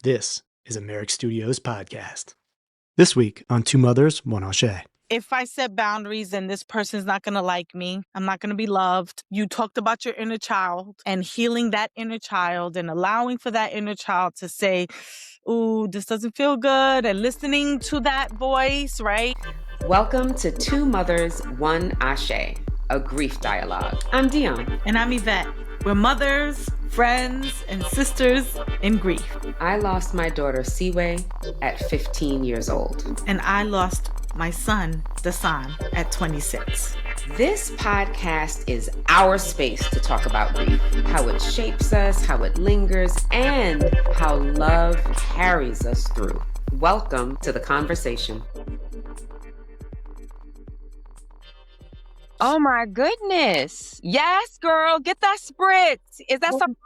This is a Merrick Studios podcast. This week on Two Mothers, One Aché. If I set boundaries, then this person's not going to like me. I'm not going to be loved. You talked about your inner child and healing that inner child and allowing for that inner child to say, ooh, this doesn't feel good, and listening to that voice, right? Welcome to Two Mothers, One Aché, a grief dialogue. I'm Dionne. And I'm Yvette. We're mothers, friends, and sisters in grief. I lost my daughter, Siwe, at 15 years old. And I lost my son, Dasan, at 26. This podcast is our space to talk about grief, how it shapes us, how it lingers, and how love carries us through. Welcome to the conversation. Oh my goodness. Yes, girl, get that spritz. Is that something?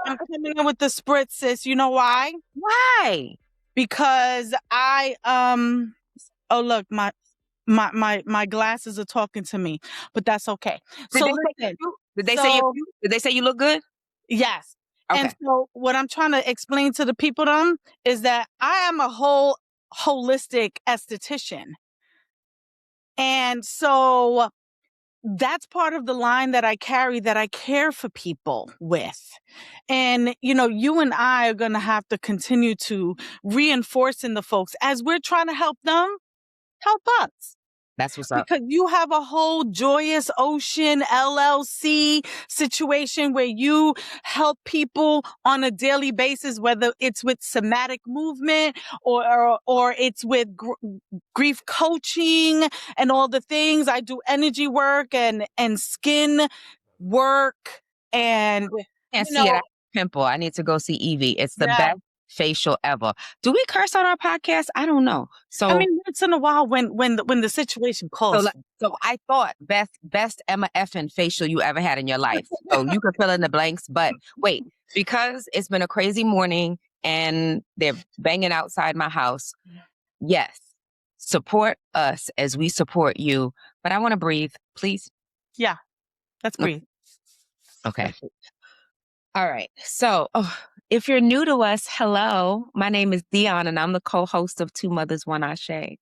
I'm coming in with the spritz, sis. You know why? Why? Because oh look, my glasses are talking to me, but that's okay. Did they say you look good? Yes. Okay. And so what I'm trying to explain to the people is that I am a holistic esthetician. And so that's part of the line that I carry, that I care for people with. And, you and I are going to have to continue to reinforce in the folks as we're trying to help them, help us. That's what's up. Because you have a whole Joyous Ocean LLC situation where you help people on a daily basis, whether it's with somatic movement or it's with grief coaching and all the things. I do energy work and skin work and Can't see it. I have a pimple. I need to go see Evie. It's the best facial ever. Do we curse on our podcast? I don't know. So I mean, once in a while when the situation calls. So I thought best Emma effing facial you ever had in your life. So you could fill in the blanks, but wait, because it's been a crazy morning and they're banging outside my house. Yes, support us as we support you. But I want to breathe, please. Yeah, let's breathe. Okay. All right. So, if you're new to us, hello. My name is Dionne, and I'm the co-host of Two Mothers, One Aché.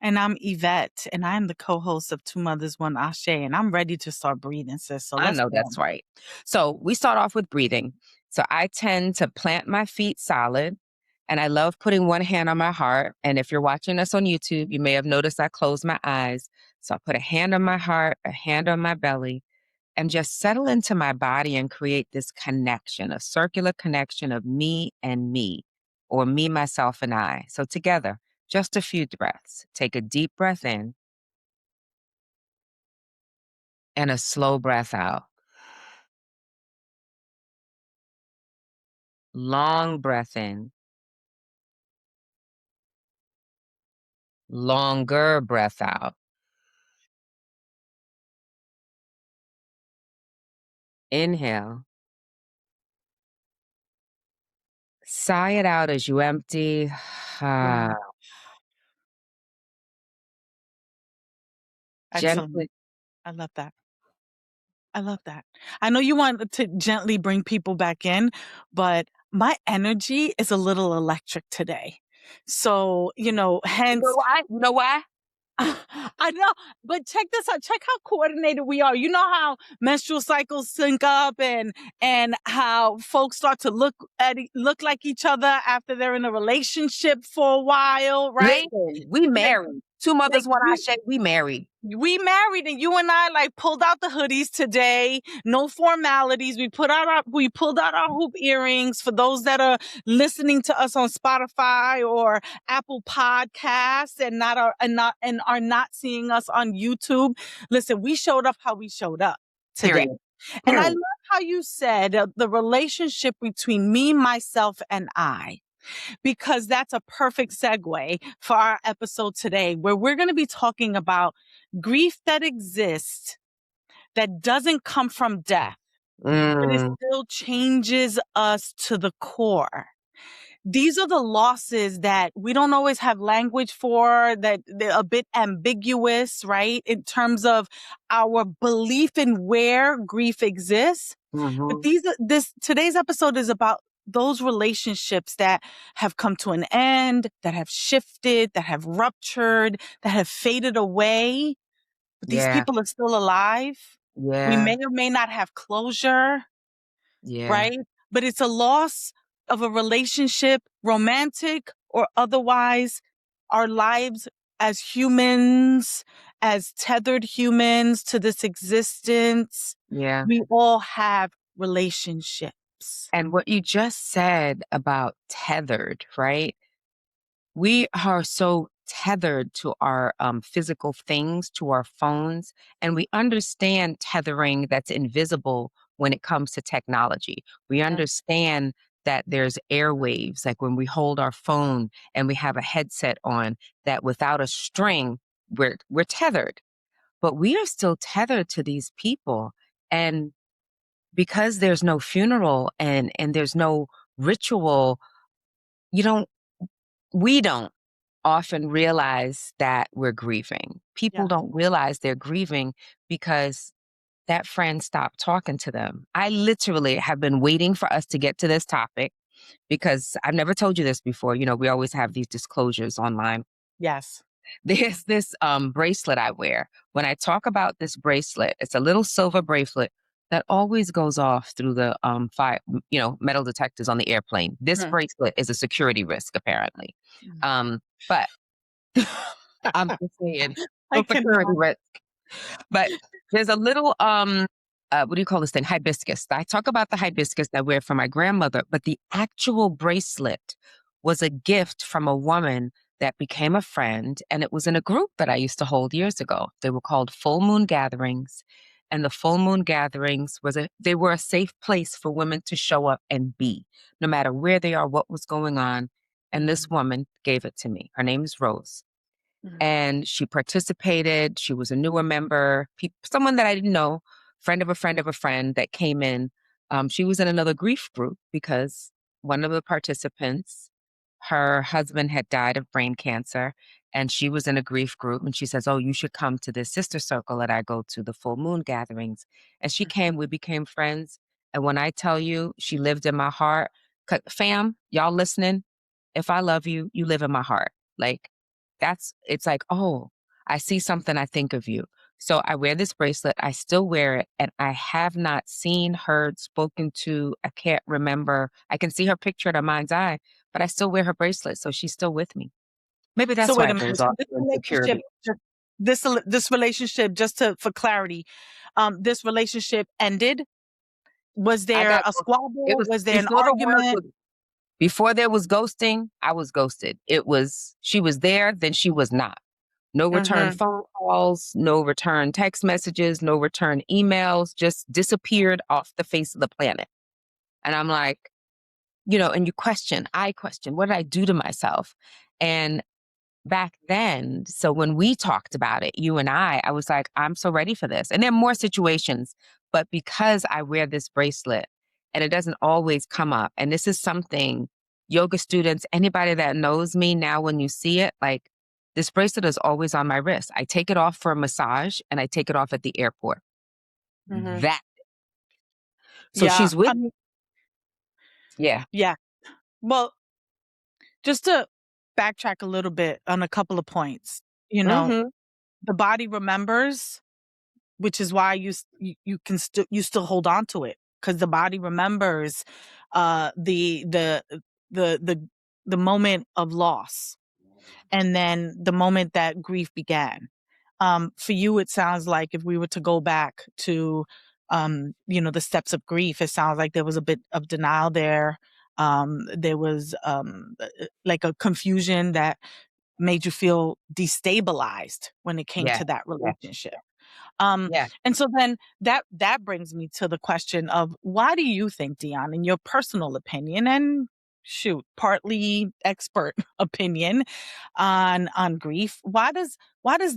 And I'm Yvette, and I'm the co-host of Two Mothers, One Aché. And I'm ready to start breathing, sis. So I know that's right. So we start off with breathing. So I tend to plant my feet solid, and I love putting one hand on my heart. And if you're watching us on YouTube, you may have noticed I close my eyes. So I put a hand on my heart, a hand on my belly, and just settle into my body and create this connection, a circular connection of me and me, or me, myself, and I. So together, just a few breaths. Take a deep breath in and a slow breath out. Long breath in. Longer breath out. Inhale. Sigh it out as you empty. Excellent. I love that. I know you want to gently bring people back in, but my energy is a little electric today. So, hence. You know why? I know, but check this out. Check how coordinated we are. You know how menstrual cycles sync up and how folks start to look like each other after they're in a relationship for a while, right? Listen, we married. Two Mothers, One Aché, we married. We married, and you and I pulled out the hoodies today. No formalities. We pulled out our hoop earrings. For those that are listening to us on Spotify or Apple Podcasts and are not seeing us on YouTube. Listen, we showed up how we showed up today. Period. And I love how you said the relationship between me, myself, and I. Because that's a perfect segue for our episode today, where we're going to be talking about grief that exists that doesn't come from death, but it still changes us to the core. These are the losses that we don't always have language for, that they're a bit ambiguous, right? In terms of our belief in where grief exists. Mm-hmm. But today's episode is about those relationships that have come to an end, that have shifted, that have ruptured, that have faded away, but these Yeah. people are still alive. We Yeah. may or may not have closure, Yeah. right? But it's a loss of a relationship, romantic or otherwise. Our lives as humans, as tethered humans to this existence, Yeah. we all have relationships. And what you just said about tethered, right? We are so tethered to our physical things, to our phones, and we understand tethering that's invisible when it comes to technology. We understand that there's airwaves, like when we hold our phone and we have a headset on, that without a string, we're tethered. But we are still tethered to these people. And because there's no funeral and there's no ritual, you don't we don't often realize that we're grieving. People Yeah. don't realize they're grieving because that friend stopped talking to them. I literally have been waiting for us to get to this topic because I've never told you this before. You know, we always have these disclosures online. Yes. There's this bracelet I wear. When I talk about this bracelet, it's a little silver bracelet that always goes off through the metal detectors on the airplane. This bracelet is a security risk, apparently. But I'm just saying, I for security cannot. risk. But there's a little what do you call this thing? Hibiscus. I talk about the hibiscus I wear for my grandmother, but the actual bracelet was a gift from a woman that became a friend, and it was in a group that I used to hold years ago. They were called Full Moon Gatherings, and the Full Moon Gatherings they were a safe place for women to show up and be, no matter where they are, what was going on. And this woman gave it to me. Her name is Rose. And she participated. She was a newer member, someone that I didn't know, friend of a friend of a friend that came in. She was in another grief group because one of the participants, her husband had died of brain cancer, and she was in a grief group. And she says, "Oh, you should come to this sister circle that I go to, the Full Moon Gatherings." And she came, we became friends. And when I tell you, she lived in my heart. Fam, y'all listening? If I love you, you live in my heart. Like, it's like, oh, I see something, I think of you. So I wear this bracelet. I still wear it. And I have not seen, heard, spoken to. I can't remember. I can see her picture in her mind's eye, but I still wear her bracelet. So she's still with me. Maybe So that's why wait a it minute. goes So off this to relationship, insecurity. this relationship, for clarity, this relationship ended. Was I there got, a it squabble? was Was there an before the word argument? was, before there was ghosting, I was ghosted. She was there, then she was not. No return phone calls, no return text messages, no return emails, just disappeared off the face of the planet. And I'm like, and I question, what did I do to myself? And back then, so when we talked about it, you and I was like, I'm so ready for this. And there are more situations, but because I wear this bracelet and it doesn't always come up, and this is something yoga students, anybody that knows me now, when you see it, like, this bracelet is always on my wrist. I take it off for a massage and I take it off at the airport. That. So Yeah. she's with, yeah. Yeah. Well, just to backtrack a little bit on a couple of points, Mm-hmm. the body remembers, which is why you can still hold on to it, because the body remembers the the moment of loss, and then the moment that grief began. For you, it sounds like, if we were to go back to the steps of grief, it sounds like there was a bit of denial there. There was like a confusion that made you feel destabilized when it came Yeah. to that Yeah. relationship. Um, Yeah. and so then that brings me to the question of, why do you think, Dionne, in your personal opinion, and shoot, partly expert opinion on grief, why does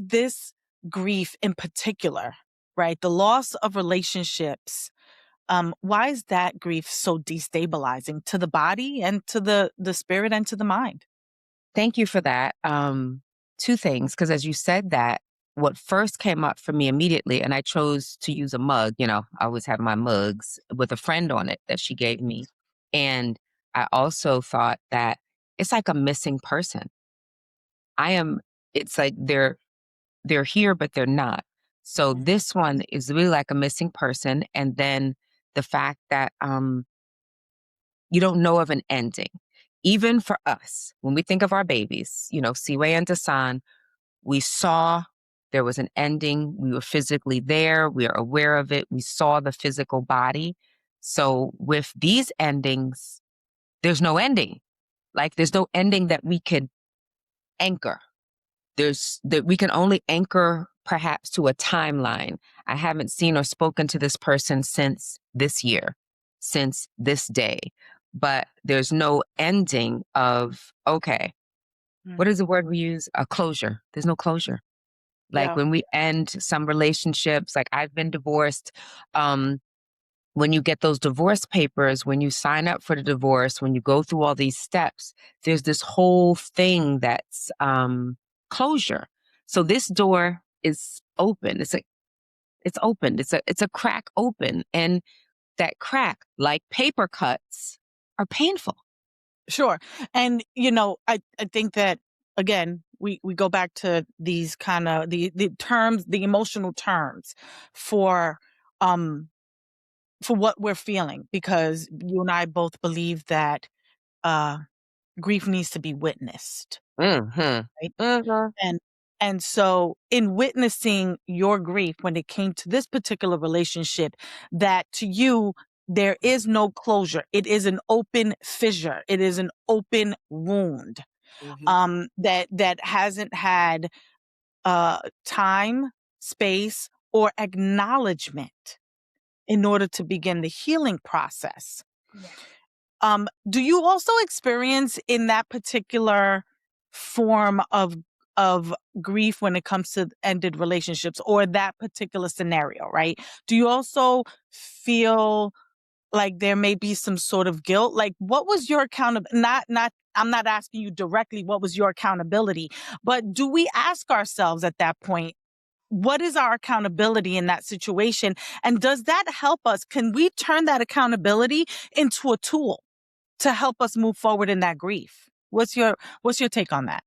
this grief in particular, right, the loss of relationships, why is that grief so destabilizing to the body and to the spirit and to the mind? Thank you for that. Two things, because as you said that, what first came up for me immediately, and I chose to use a mug, I always have my mugs with a friend on it that she gave me. And I also thought that it's like a missing person. It's like they're here, but they're not. So this one is really like a missing person. And then the fact that you don't know of an ending. Even for us, when we think of our babies, Siwei and Dasan, we saw there was an ending. We were physically there. We are aware of it. We saw the physical body. So with these endings, there's no ending. Like there's no ending that we could anchor. We can only anchor perhaps to a timeline. I haven't seen or spoken to this person since this year, since this day, but there's no ending of, okay, what is the word we use? A closure. There's no closure. Like Yeah. when we end some relationships, like I've been divorced, when you get those divorce papers, when you sign up for the divorce, when you go through all these steps, there's this whole thing that's closure. So this door is open. It's open. It's a crack open, and that crack, like paper cuts, are painful. Sure. And, I think that, again, we go back to these kind of the terms, the emotional terms for what we're feeling, because you and I both believe that grief needs to be witnessed. Mm-hmm. Right? Mm-hmm. And so in witnessing your grief when it came to this particular relationship, that to you, there is no closure. It is an open fissure. It is an open wound, that hasn't had time, space, or acknowledgement in order to begin the healing process. Do you also experience in that particular form of grief when it comes to ended relationships or that particular scenario, right? Do you also feel like there may be some sort of guilt? Like, what was your I'm not asking you directly what was your accountability, but do we ask ourselves at that point, what is our accountability in that situation? And does that help us? Can we turn that accountability into a tool to help us move forward in that grief? What's your take on that?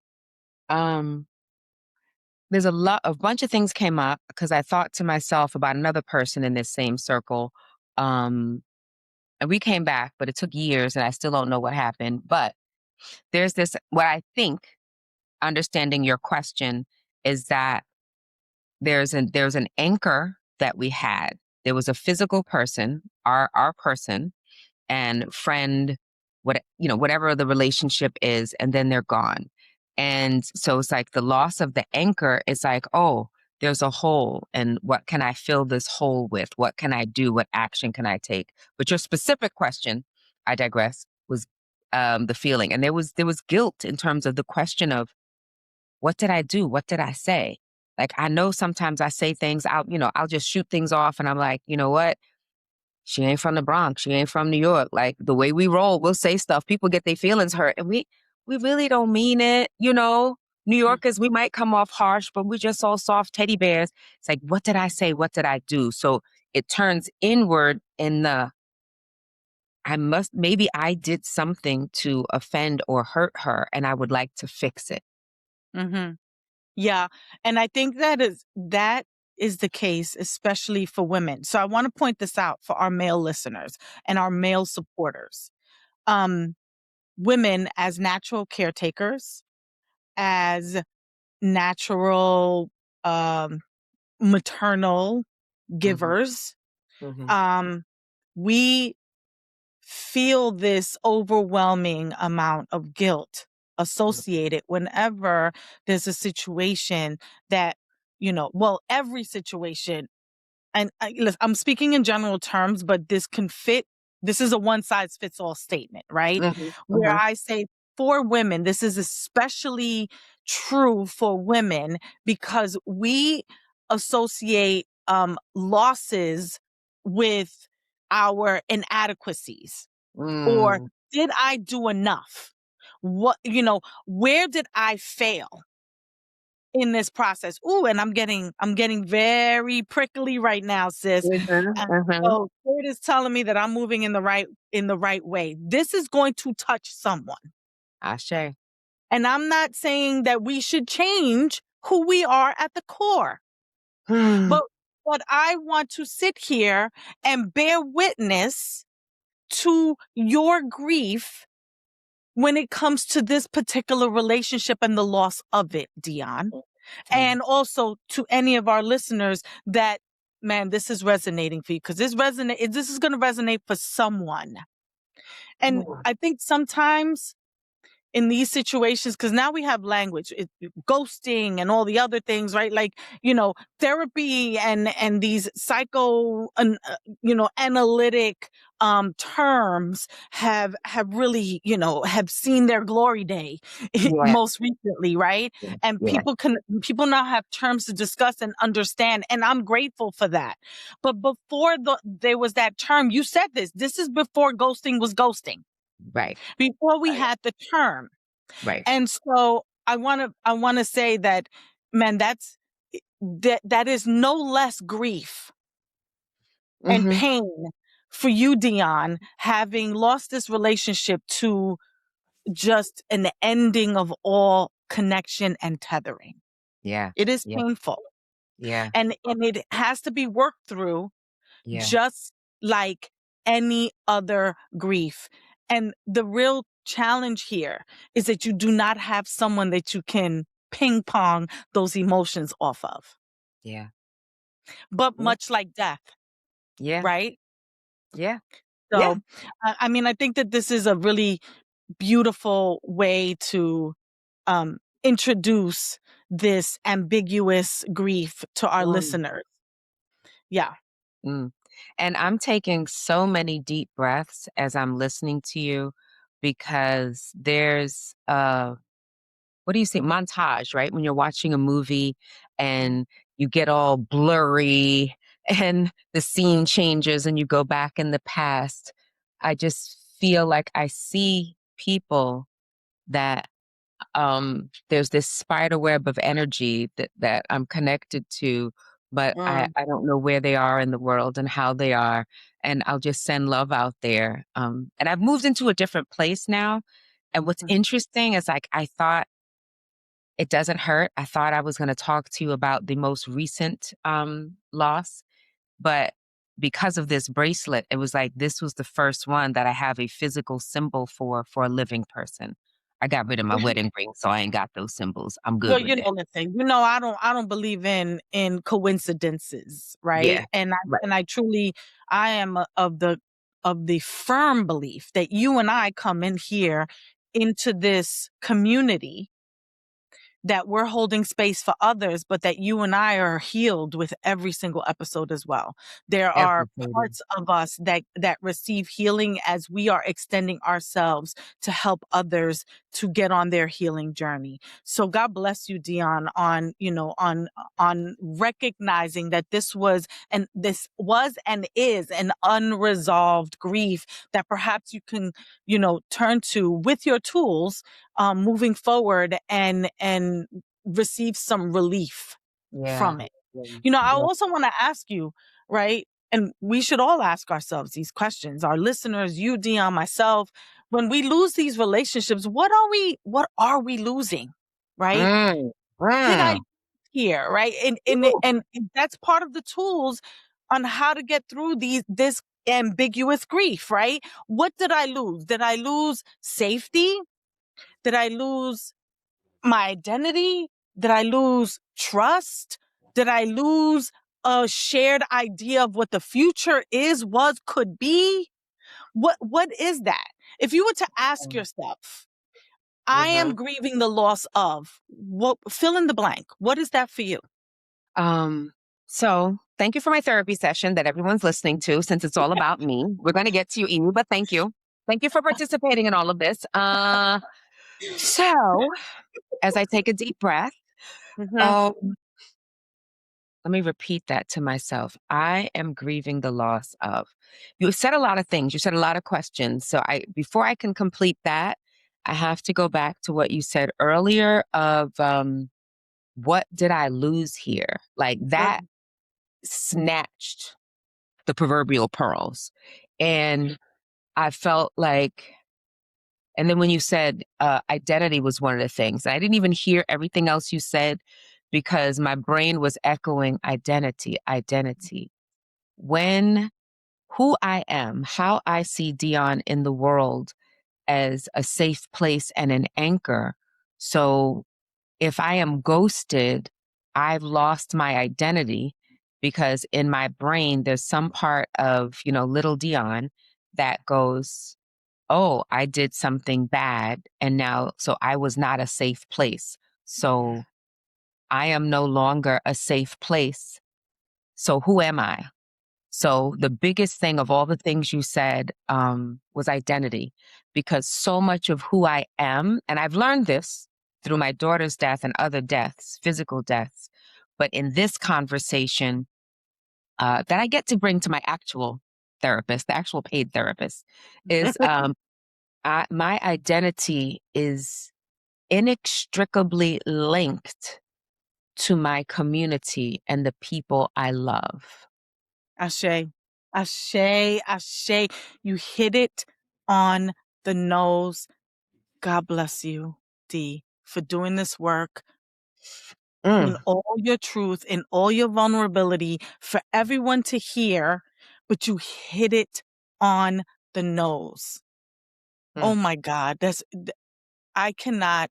There's a bunch of things came up because I thought to myself about another person in this same circle. And we came back, but it took years and I still don't know what happened. But there's this, what I think, understanding your question, is that there's an anchor that we had. There was a physical person, our person and friend, whatever the relationship is, and then they're gone. And so it's like the loss of the anchor is like, oh, there's a hole, and what can I fill this hole with? What can I do? What action can I take? But your specific question, I digress, was the feeling. And there was guilt in terms of the question of, what did I do? What did I say? Like, I know sometimes I say things out, I'll just shoot things off and I'm like, you know what? She ain't from the Bronx. She ain't from New York. Like the way we roll, we'll say stuff. People get their feelings hurt and we really don't mean it. New Yorkers, we might come off harsh, but we're just all soft teddy bears. It's like, what did I say? What did I do? So it turns inward in maybe I did something to offend or hurt her and I would like to fix it. Mm-hmm. Yeah. And I think that is the case, especially for women. So I want to point this out for our male listeners and our male supporters. Women as natural caretakers, as natural maternal givers, we feel this overwhelming amount of guilt associated whenever there's a situation that, every situation, and I'm speaking in general terms, but this is a one size fits all statement, right? Where I say for women, this is especially true for women because we associate losses with our inadequacies, or did I do enough? Where did I fail? in this process. Ooh, and I'm getting very prickly right now, sis. So Spirit is telling me that I'm moving in the right way. This is going to touch someone. Aché. And I'm not saying that we should change who we are at the core. But I want to sit here and bear witness to your grief when it comes to this particular relationship and the loss of it, Dionne. And also to any of our listeners that, man, this is resonating for you, because this is going to resonate for someone. And I think sometimes in these situations, because now we have language, ghosting and all the other things, right? Like, therapy and these analytic terms have really, have seen their glory day most recently, right? And people now have terms to discuss and understand, and I'm grateful for that. But before there was that term, you said this is before ghosting was ghosting. Right. Before we had the term. Right. And so I want to say that, man, that is no less grief and pain for you, Dionne, having lost this relationship to just an ending of all connection and tethering. Yeah. It is painful. Yeah. And it has to be worked through just like any other grief. And the real challenge here is that you do not have someone that you can ping pong those emotions off of. Yeah. But much like death. Yeah. Right? Yeah. So, I mean, I think that this is a really beautiful way to introduce this ambiguous grief to our listeners. Yeah. And I'm taking so many deep breaths as I'm listening to you, because there's what do you say, montage, right? When you're watching a movie and you get all blurry and the scene changes and you go back in the past. I just feel like I see people that there's this spider web of energy that I'm connected to, but I don't know where they are in the world and how they are. And I'll just send love out there. And I've moved into a different place now. And what's interesting is, like, I thought it doesn't hurt. I thought I was going to talk to you about the most recent loss, but because of this bracelet, it was like this was the first one that I have a physical symbol for a living person. I got rid of my wedding ring, so I ain't got those symbols. I'm good Well, with it. listen, I don't believe in coincidences, right? Yeah, And right. I am of the firm belief that you and I come in here into this community, that we're holding space for others, but that you and I are healed with every single episode as well. There are parts of us that receive healing as we are extending ourselves to help others to get on their healing journey. So God bless you, Dionne, on recognizing that this was and is an unresolved grief that perhaps you can, turn to with your tools moving forward and receive some relief from it. I also want to ask you, right? And we should all ask ourselves these questions. Our listeners, you, Dionne, myself, when we lose these relationships, what are we losing? Right? Did I here, right? And that's part of the tools on how to get through this ambiguous grief, right? What did I lose? Did I lose safety? Did I lose my identity? Did I lose trust? Did I lose a shared idea of what the future could be? What is that? If you were to ask yourself, I am grieving the loss of, fill in the blank. What is that for you? So thank you for my therapy session that everyone's listening to, since it's all about me. We're going to get to you, Amy, but thank you. Thank you for participating in all of this. So as I take a deep breath, let me repeat that to myself. I am grieving the loss of. You said a lot of things. You said a lot of questions. So before I can complete that, I have to go back to what you said earlier of what did I lose here? Like that snatched the proverbial pearls. And I felt like, and then when you said identity was one of the things, I didn't even hear everything else you said because my brain was echoing identity, identity. When who I am, how I see Dionne in the world as a safe place and an anchor. So if I am ghosted, I've lost my identity because in my brain, there's some part of, little Dionne that goes, oh, I did something bad. And now, so I was not a safe place. So I am no longer a safe place. So who am I? So the biggest thing of all the things you said was identity, because so much of who I am, and I've learned this through my daughter's death and other deaths, physical deaths, but in this conversation that I get to bring to my actual therapist, the actual paid therapist, is my identity is inextricably linked to my community and the people I love. Aché, Aché, Aché. You hit it on the nose. God bless you, D, for doing this work in all your truth, in all your vulnerability, for everyone to hear, but you hit it on the nose. Oh my God, I cannot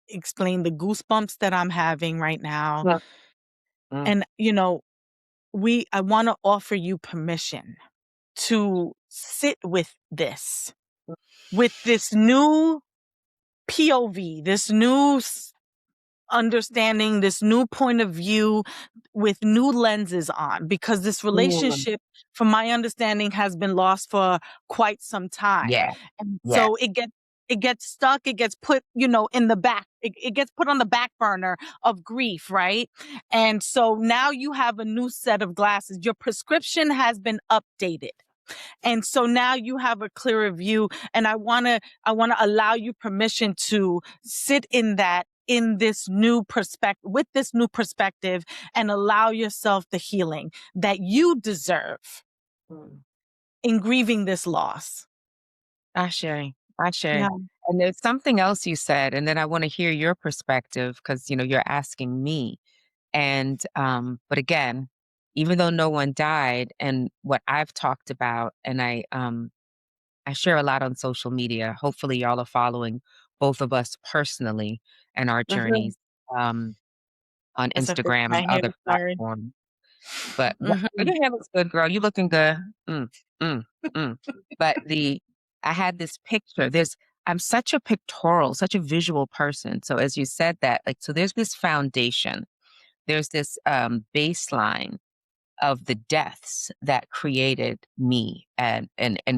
explain the goosebumps that I'm having right now. Mm, mm, And, I want to offer you permission to sit with this, with this new POV, this new understanding, this new point of view with new lenses on, because this mm. relationship, from my understanding, has been lost for quite some time. Yeah, And yeah. so it gets stuck, it gets put, in the back, it gets put on the back burner of grief, right? And so now you have a new set of glasses. Your prescription has been updated. And so now you have a clearer view. And I want to allow you permission to sit in that, in this new perspective, with this new perspective, and allow yourself the healing that you deserve in grieving this loss. Aché, Yeah. Aché. And there's something else you said, and then I want to hear your perspective because you're asking me. And but again, even though no one died, and what I've talked about, and I share a lot on social media. Hopefully, y'all are following both of us personally and our journeys on As I fix Instagram my and hair other sorry. platforms. But Mm-hmm. your hair looks good, girl. You looking good. Mm, mm, mm. But I had this picture. I'm such a pictorial, such a visual person. So as you said that, like, so there's this foundation, there's this baseline of the deaths that created me and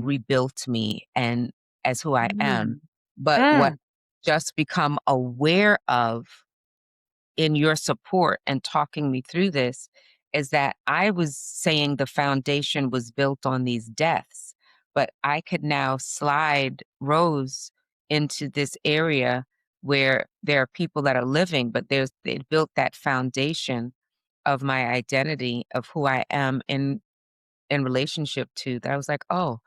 rebuilt me and as who I am. Mm. But what Mm. just become aware of in your support and talking me through this is that I was saying the foundation was built on these deaths, but I could now slide Rose into this area where there are people that are living, but they built that foundation of my identity of who I am in relationship to that. I was like, oh,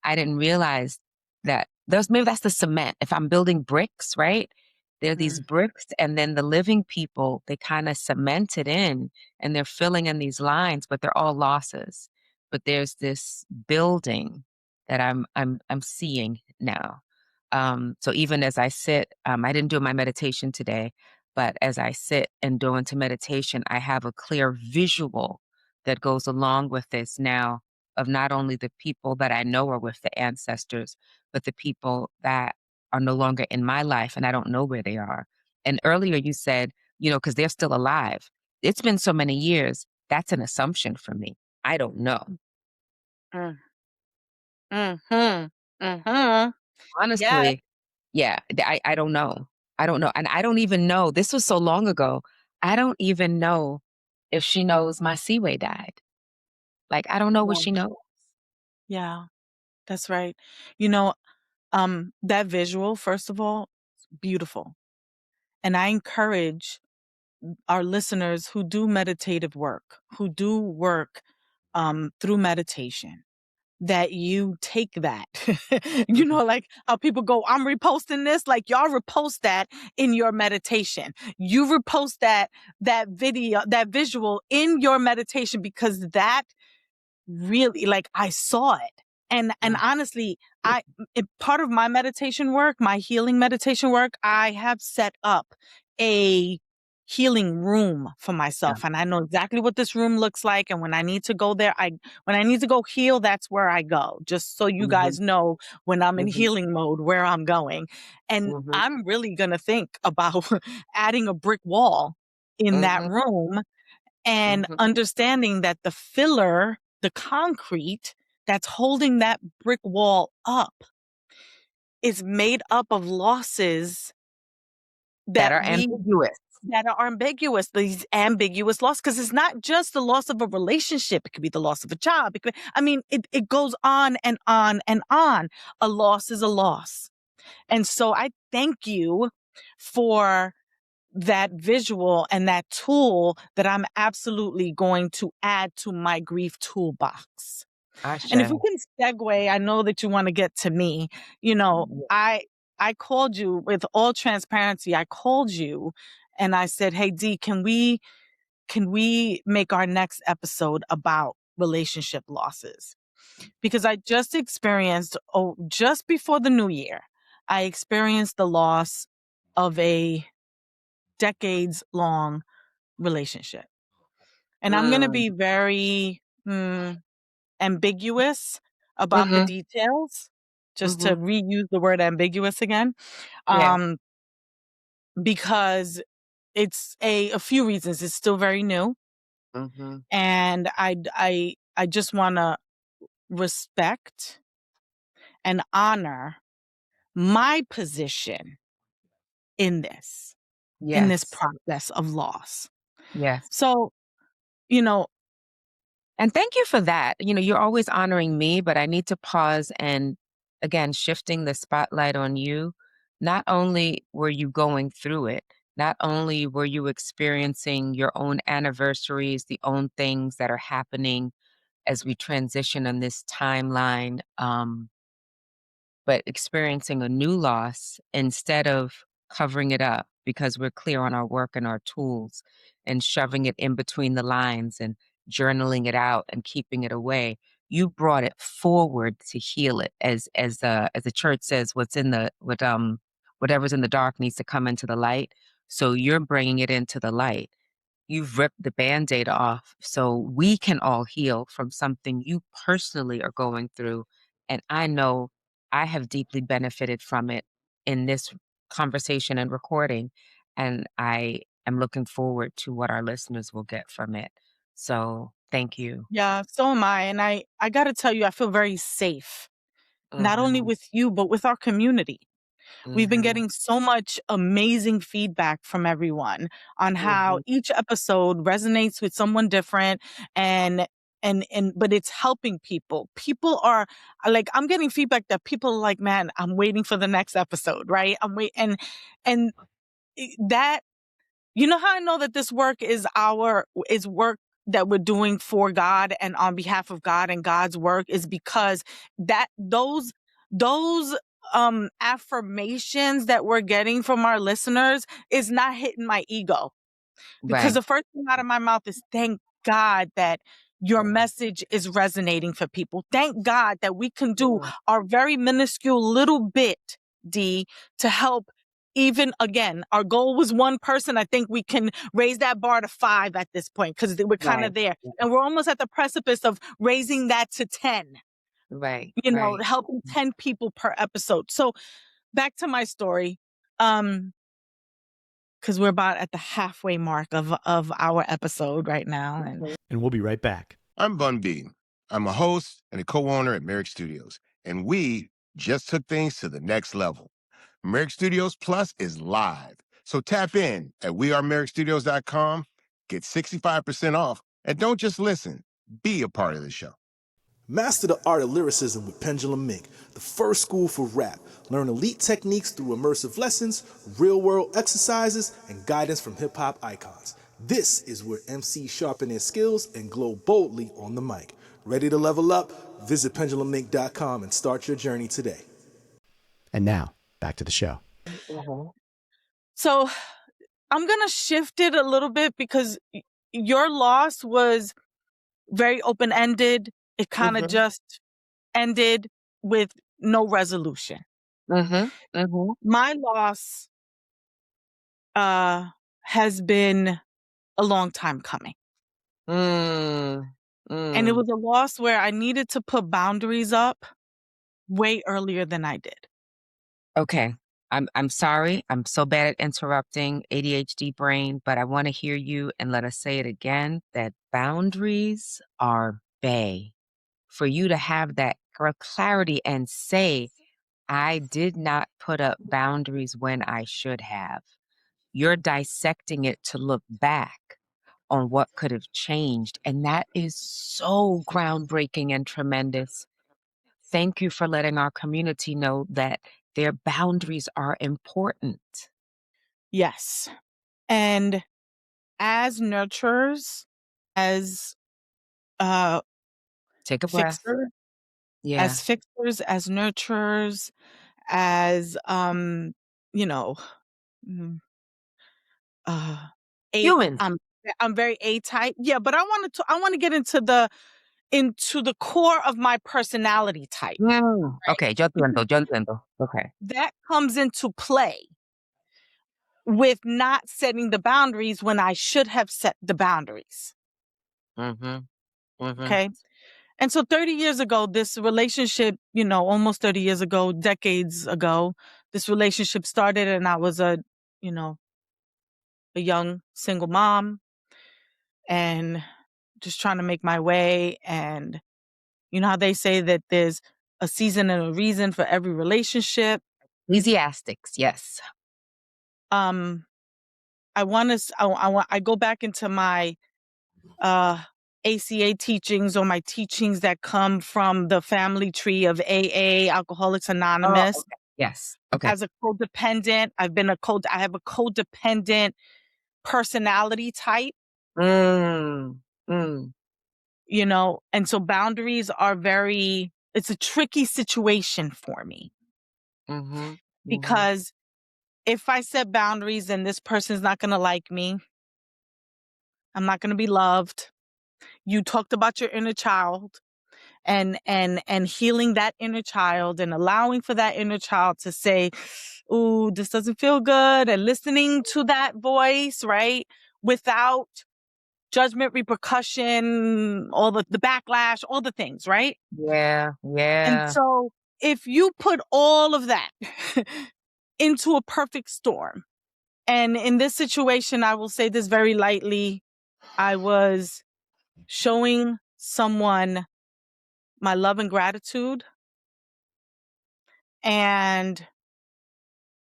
I didn't realize that maybe that's the cement. If I'm building bricks, right? There are these Mm. bricks, and then the living people, they kind of cement it in and they're filling in these lines, but they're all losses. But there's this building that I'm seeing now. So even as I sit, I didn't do my meditation today, but as I sit and go into meditation, I have a clear visual that goes along with this now of not only the people that I know are with the ancestors, but the people that are no longer in my life and I don't know where they are. And earlier you said, because they're still alive. It's been so many years. That's an assumption for me. I don't know. Mm. Mm-hmm. Mm-hmm. Yeah. Honestly, yeah, I don't know. I don't know. And I don't even know. This was so long ago. I don't even know if she knows my Seaway died. Like, I don't know what Yeah. she knows. Yeah. That's right. That visual, first of all, beautiful. And I encourage our listeners who do meditative work, who do work through meditation, that you take that, you know, like how people go, I'm reposting this, like y'all repost that in your meditation. You repost that video, that visual in your meditation, because that really, like, I saw it. And honestly, part of my meditation work, my healing meditation work, I have set up a healing room for myself. And I know exactly what this room looks like. And when I need to go there, when I need to go heal, that's where I go. Just so you guys know, when I'm in healing mode, where I'm going. And I'm really going to think about adding a brick wall in that room, and understanding that the filler, the concrete that's holding that brick wall up, is made up of losses that are ambiguous. These ambiguous losses, because it's not just the loss of a relationship. It could be the loss of a job. It goes on and on and on. A loss is a loss. And so I thank you for that visual and that tool that I'm absolutely going to add to my grief toolbox. Aché. And if we can segue, I know that you want to get to me. You know, I called you with all transparency. I called you and I said, hey, Dee, can we make our next episode about relationship losses? Because I just experienced, just before the new year, I experienced the loss of a decades-long relationship. And I'm going to be very ambiguous about the details, just to reuse the word ambiguous again, because it's a few reasons. It's still very new. And I just want to respect and honor my position in this, in this process of loss. Yes. So, you know, and thank you for that. You know, you're always honoring me, but I need to pause and, again, shifting the spotlight on you. Not only were you going through it, not only were you experiencing your own anniversaries, the own things that are happening as we transition on this timeline, but experiencing a new loss, instead of covering it up because we're clear on our work and our tools, and shoving it in between the lines and journaling it out and keeping it away, you brought it forward to heal it. As the church says, whatever's in the dark needs to come into the light. So you're bringing it into the light. You've ripped the Band-Aid off so we can all heal from something you personally are going through. And I know I have deeply benefited from it in this conversation and recording. And I am looking forward to what our listeners will get from it. So thank you. Yeah, so am I. And I got to tell you, I feel very safe, not only with you, but with our community. We've been getting so much amazing feedback from everyone on how each episode resonates with someone different, and but it's helping people. People are like, I'm getting feedback that people are like, man, I'm waiting for the next episode, right? And that, you know how I know that this work is work that we're doing for God and on behalf of God, and God's work is because that those affirmations that we're getting from our listeners is not hitting my ego. Because the first thing out of my mouth is, thank God that your message is resonating for people. Thank God that we can do our very minuscule little bit, D, to help. Even again, our goal was one person. I think we can raise that bar to 5 at this point, because we're kind of there. And we're almost at the precipice of raising that to 10. You know, helping 10 people per episode. So back to my story. Because we're about at the halfway mark of our episode right now. And we'll be right back. I'm Bun B. I'm a host and a co-owner at Merrick Studios, and we just took things to the next level. Merrick Studios Plus is live, so tap in at wearemerrickstudios.com, get 65% off, and don't just listen, be a part of the show. Master the art of lyricism with Pendulum Mink, the first school for rap. Learn elite techniques through immersive lessons, real-world exercises, and guidance from hip-hop icons. This is where MCs sharpen their skills and glow boldly on the mic. Ready to level up? Visit pendulummink.com and start your journey today. And now, back to the show. So I'm going to shift it a little bit because your loss was very open-ended. It kind of just ended with no resolution. My loss has been a long time coming. And it was a loss where I needed to put boundaries up way earlier than I did. Okay. I'm sorry. I'm so bad at interrupting, ADHD brain, but I want to hear you and let us say it again, that boundaries are bae. For you to have that clarity and say, I did not put up boundaries when I should have. You're dissecting it to look back on what could have changed. And that is so groundbreaking and tremendous. Thank you for letting our community know that their boundaries are important. Yes. And as nurturers, as Take a breath. Yeah. as fixers, as nurturers, as Humans. I'm very A-type. Yeah, but I want to get into the core of my personality type. Right? Okay, yo entiendo. Okay. That comes into play with not setting the boundaries when I should have set the boundaries. Okay. And so 30 years ago, this relationship, almost 30 years ago, decades ago, this relationship started, and I was a young single mom and just trying to make my way. And you know how they say that there's a season and a reason for every relationship. Ecclesiastics, yes. I go back into my ACA teachings or my teachings that come from the family tree of AA, Alcoholics Anonymous. Okay. Yes. Okay. As a codependent, I have a codependent personality type. And so boundaries are it's a tricky situation for me. Because if I set boundaries and this person's not going to like me, I'm not going to be loved. You talked about your inner child and healing that inner child and allowing for that inner child to say, ooh, this doesn't feel good, and listening to that voice, right? Without judgment, repercussion, all the backlash, all the things, right? Yeah. And so if you put all of that into a perfect storm, and in this situation, I will say this very lightly, I was showing someone my love and gratitude, and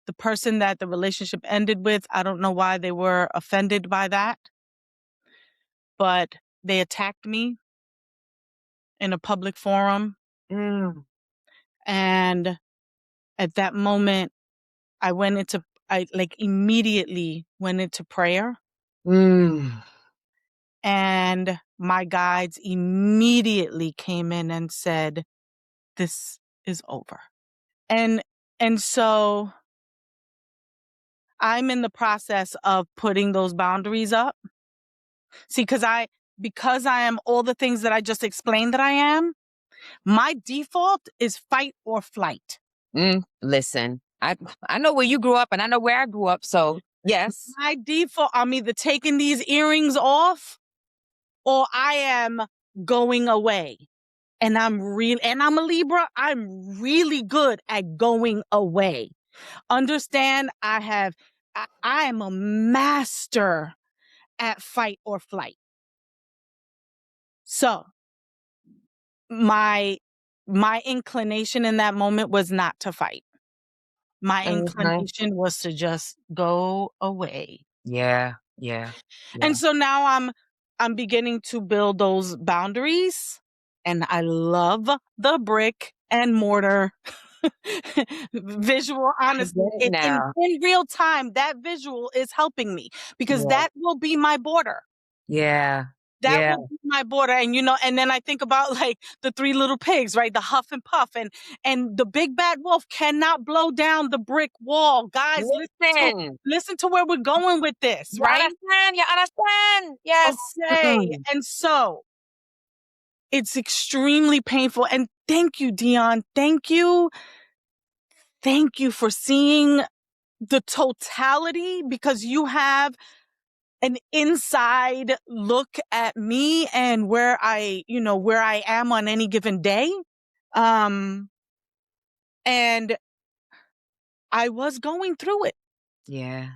the person that the relationship ended with, I don't know why they were offended by that, but they attacked me in a public forum. And at that moment, I immediately went into prayer. And my guides immediately came in and said, this is over. And so I'm in the process of putting those boundaries up. See, because I am all the things that I just explained that I am, my default is fight or flight. Listen, I know where you grew up and I know where I grew up. So yes. My default, I'm either taking these earrings off or I am going away. And I'm a Libra. I'm really good at going away. Understand, I am a master at fight or flight. So my inclination in that moment was not to fight. My inclination was to just go away. Yeah. And so now I'm beginning to build those boundaries. And I love the brick and mortar visual, honestly. I get it now. In real time, that visual is helping me because Yeah. that will be my border. Yeah. That Yeah. will be my border. And, and then I think about like the three little pigs, right? The huff and puff and the big bad wolf cannot blow down the brick wall. Guys, listen to where we're going with this, You right? understand? You understand? Yes. Okay. And so it's extremely painful. And thank you, Dionne. Thank you. Thank you for seeing the totality, because you have an inside look at me and where I am on any given day. And I was going through it. Yeah.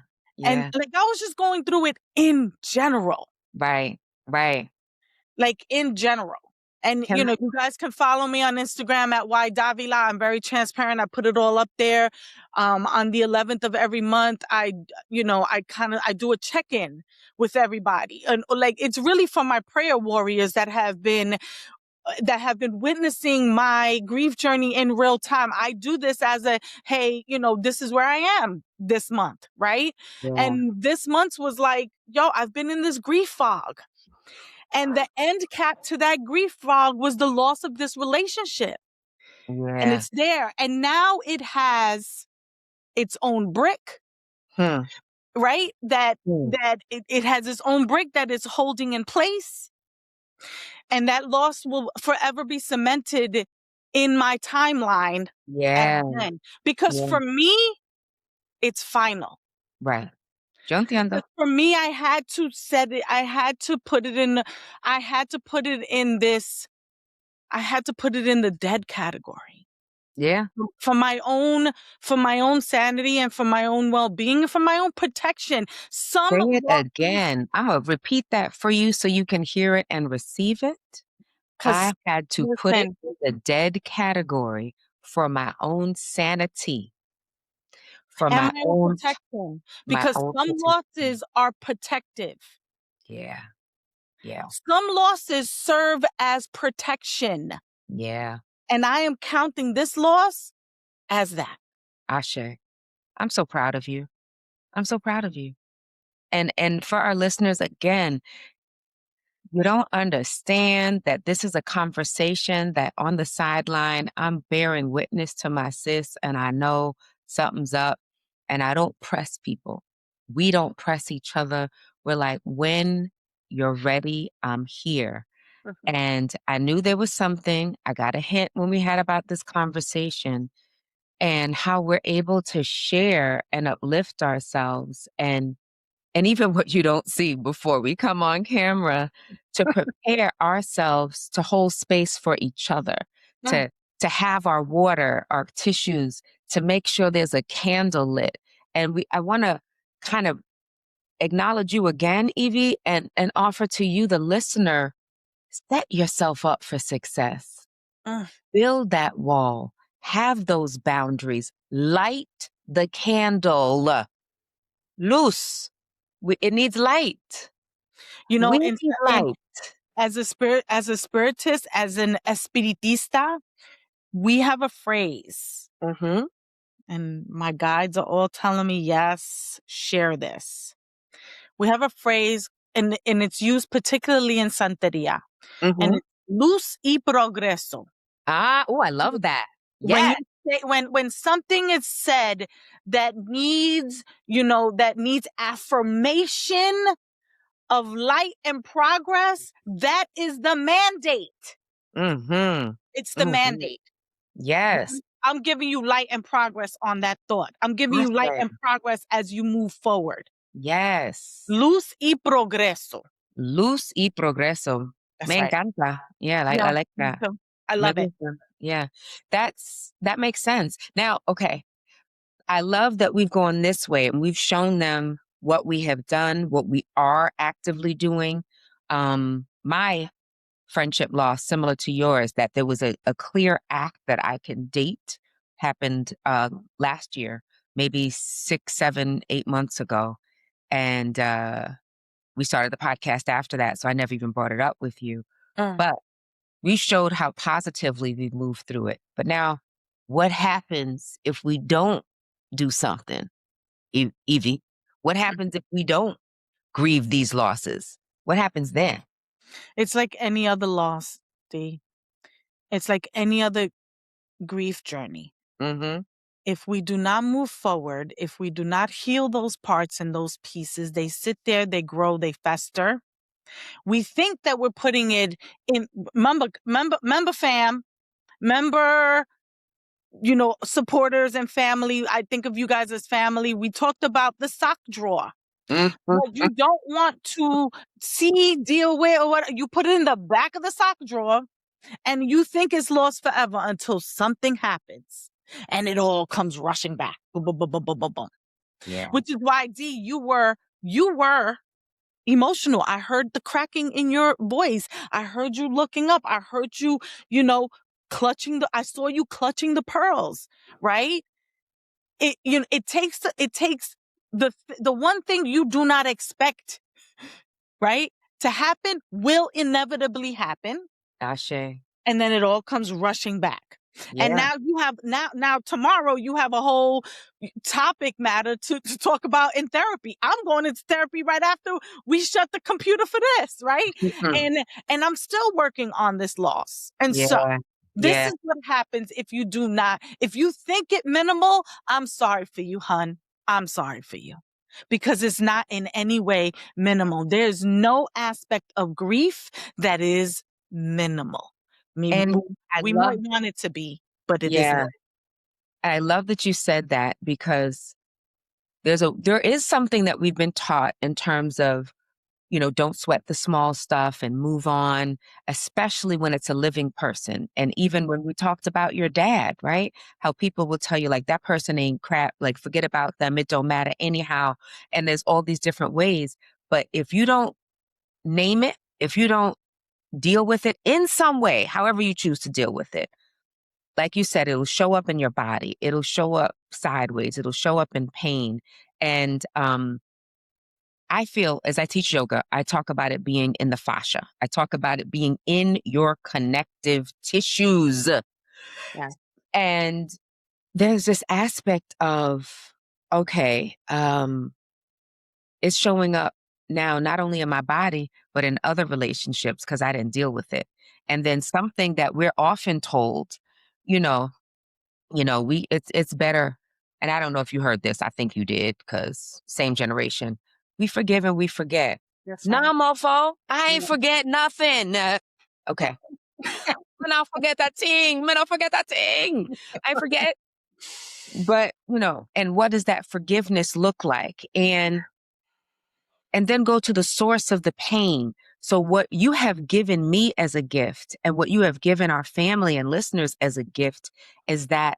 And Yeah. like I was just going through it in general. Right. Right. Like in general. And, Can you guys can follow me on Instagram at @ydavila. I'm very transparent. I put it all up there. On the 11th of every month, I do a check-in with everybody. And like, it's really for my prayer warriors that have been witnessing my grief journey in real time. I do this as hey, this is where I am this month, right? Yeah. And this month was like, I've been in this grief fog. And the end cap to that grief fog was the loss of this relationship. Yeah. And it's there. And now it has its own brick, right? That it has its own brick that it's holding in place. And that loss will forever be cemented in my timeline. Yeah. Because for me, it's final. Right. Yo entiendo. For me, I had to set it. I had to put it in the dead category. Yeah. For my own sanity and for my own well-being and for my own protection. Say it again. I'm going to repeat that for you so you can hear it and receive it. I had to put it in the dead category for my own sanity. For my own protection. Because some losses are protective. Yeah. Yeah. Some losses serve as protection. Yeah. And I am counting this loss as that. Aché. I'm so proud of you. I'm so proud of you. And for our listeners, again, you don't understand that this is a conversation that on the sideline, I'm bearing witness to my sis, and I know something's up, and I don't press people. We don't press each other. We're like, when you're ready, I'm here. And I knew there was something. I got a hint when we had about this conversation and how we're able to share and uplift ourselves and even what you don't see before we come on camera to prepare ourselves to hold space for each other, to have our water, our tissues, to make sure there's a candle lit. And I want to kind of acknowledge you again, Evie, and offer to you, the listener, set yourself up for success. Build that wall. Have those boundaries. Light the candle. Luz. It needs light. We need light. As a spiritist, as an espiritista, we have a phrase. And my guides are all telling me, yes, share this. We have a phrase, and it's used particularly in Santeria. And it's luz y progreso. I love that. Yeah. When something is said that needs affirmation of light and progress, that is the mandate. It's the mandate. Yes. I'm giving you light and progress on that thought. I'm giving you light and progress as you move forward. Yes. Luz y progreso. Luz y progreso. Me encanta. Yeah, I like that. I love it. Yeah. That makes sense. Now, okay. I love that we've gone this way and we've shown them what we have done, what we are actively doing. My friendship loss, similar to yours, that there was a clear act that I can date, happened last year, maybe 6, 7, 8 months ago. And we started the podcast after that, so I never even brought it up with you. But We showed how positively we move through it. But now, what happens if we don't do something, Evie? What happens if we don't grieve these losses? What happens then? It's like any other loss, D. It's like any other grief journey. Mm-hmm. If we do not move forward, if we do not heal those parts and those pieces, they sit there, they grow, they fester. We think that we're putting it in, member fam, member, supporters and family. I think of you guys as family. We talked about the sock drawer. Mm-hmm. What you don't want to see, deal with, or what, you put it in the back of the sock drawer and you think it's lost forever until something happens and it all comes rushing back. Boom, boom, boom, boom, boom, boom, boom. Yeah. Which is why, D, you were emotional. I heard the cracking in your voice. I heard you looking up. I heard you, I saw you clutching the pearls, right? It takes the one thing you do not expect, right, to happen will inevitably happen. Aché. And then it all comes rushing back. Yeah. And now you have now tomorrow you have a whole topic matter to talk about in therapy. I'm going into therapy right after we shut the computer for this, right? Mhm. And I'm still working on this loss. And so Yeah. this Yeah. is what happens if you do not, if you think it minimal, I'm sorry for you, hun. I'm sorry for you. Because it's not in any way minimal. There's no aspect of grief that is minimal. And I We love, might want it to be, but it is yeah, not. I love that you said that because there is something that we've been taught in terms of, don't sweat the small stuff and move on, especially when it's a living person. And even when we talked about your dad, right? How people will tell you like that person ain't crap, like forget about them. It don't matter anyhow. And there's all these different ways. But if you don't name it, if you don't deal with it in some way, however you choose to deal with it, like you said, it'll show up in your body. It'll show up sideways. It'll show up in pain. And I feel as I teach yoga, I talk about it being in the fascia. I talk about it being in your connective tissues. Yeah. And there's this aspect of, okay, it's showing up now, not only in my body, but in other relationships because I didn't deal with it. And then something that we're often told, you know, it's better. And I don't know if you heard this. I think you did because same generation. We forgive and we forget. That's Nah, right. mofo, I ain't Yeah. forget nothing. Okay. Man, I'll forget that thing. Man, I'll forget that thing. I forget. But, and what does that forgiveness look like? And then go to the source of the pain. So what you have given me as a gift and what you have given our family and listeners as a gift is that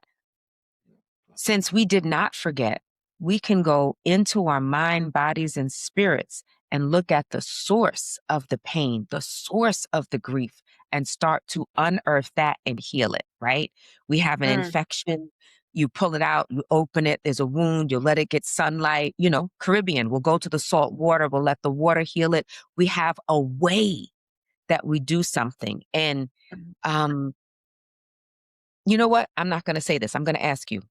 since we did not forget, we can go into our mind, bodies, and spirits and look at the source of the pain, the source of the grief, and start to unearth that and heal it, right? We have an infection. You pull it out, you open it, there's a wound, you let it get sunlight, Caribbean, we'll go to the salt water, we'll let the water heal it. We have a way that we do something. And you know what? I'm not going to say this. I'm going to ask you.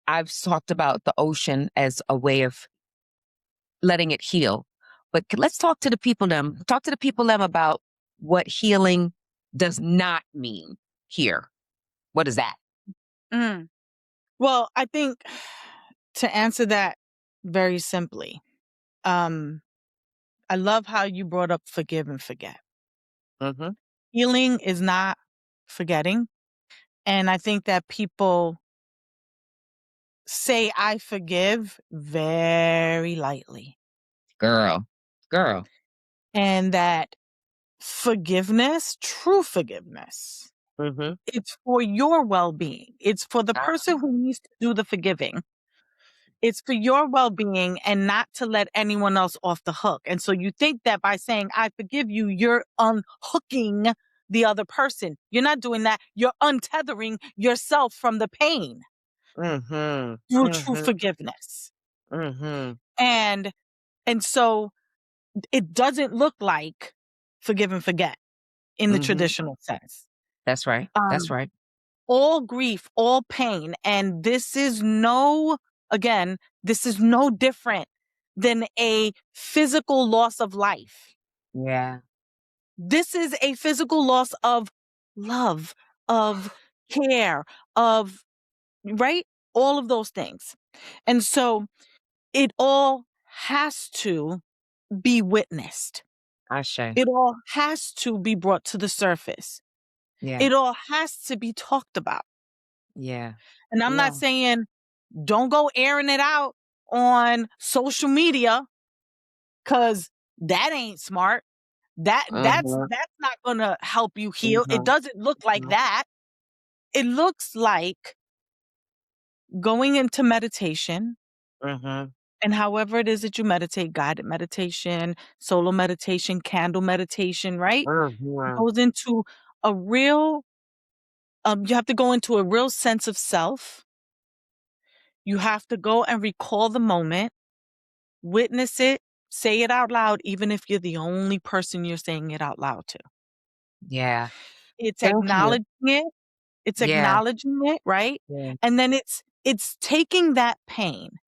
I've talked about the ocean as a way of letting it heal. But let's talk to the people about what healing does not mean here. What is that? Well, I think to answer that very simply, I love how you brought up forgive and forget. Mm-hmm. Healing is not forgetting. And I think that people say I forgive very lightly. Girl. And that forgiveness, true forgiveness, Mm-hmm. it's for your well-being. It's for the person who needs to do the forgiving. It's for your well-being and not to let anyone else off the hook. And so you think that by saying, I forgive you, you're unhooking the other person. You're not doing that. You're untethering yourself from the pain Mm-hmm. through true forgiveness. Mm-hmm. And so it doesn't look like forgive and forget. in the Mhm. traditional sense. That's right. That's Um, right. all grief, all pain. And this is again, this is no different than a physical loss of life. Yeah. This is a physical loss of love, of care, of, right? All of those things. And so it all has to be witnessed. Aché. It all has to be brought to the surface. Yeah. It all has to be talked about. Yeah. And I'm not Yeah. saying don't go airing it out on social media, because that ain't smart. That's Mhm. not gonna help you heal. It Mhm. doesn't look like Mhm. that. It looks like going into meditation, Mhm. and however it is that you meditate, guided meditation, solo meditation, candle meditation, right? Mhm. Goes into a real, you have to go into a real sense of self. You have to go and recall the moment, witness it, say it out loud, even if you're the only person you're saying it out loud to. Yeah. It's Thank you. acknowledging it. It's Yeah. acknowledging it, right? Yeah. And then it's taking that pain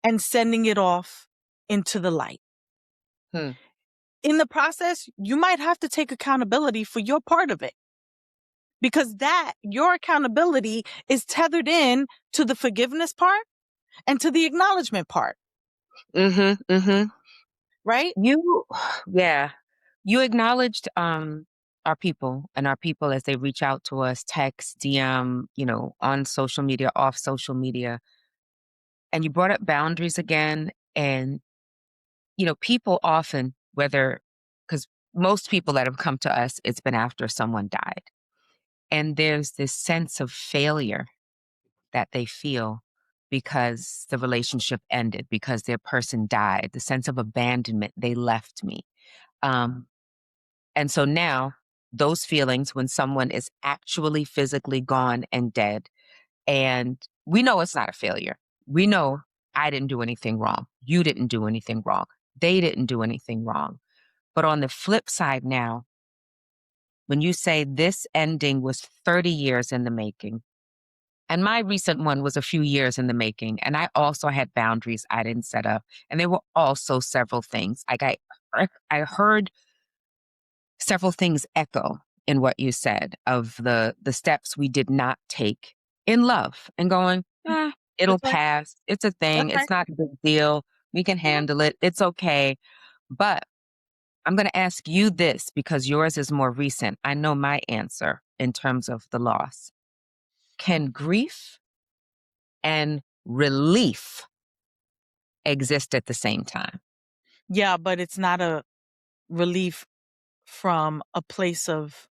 and sending it off into the light. Hmm. In the process, you might have to take accountability for your part of it, because your accountability is tethered in to the forgiveness part and to the acknowledgement part, Mhm. Mhm. right? You yeah. You acknowledged our people and our people as they reach out to us, text, DM, on social media, off social media. And you brought up boundaries again. And, people often, because most people that have come to us, it's been after someone died. And there's this sense of failure that they feel because the relationship ended, because their person died, the sense of abandonment, they left me. Um, and so now those feelings when someone is actually physically gone and dead, and we know it's not a failure. We know I didn't do anything wrong. You didn't do anything wrong. They didn't do anything wrong. But on the flip side now, when you say this ending was 30 years in the making, and my recent one was a few years in the making, and I also had boundaries I didn't set up, and there were also several things. Like I heard several things echo in what you said of the steps we did not take in love and going, it'll That's right. pass. It's a thing. That's right. It's not a big deal. We can Mhm. handle it. It's okay. But I'm going to ask you this because yours is more recent. I know my answer in terms of the loss. Can grief and relief exist at the same time? Yeah, but it's not a relief from a place of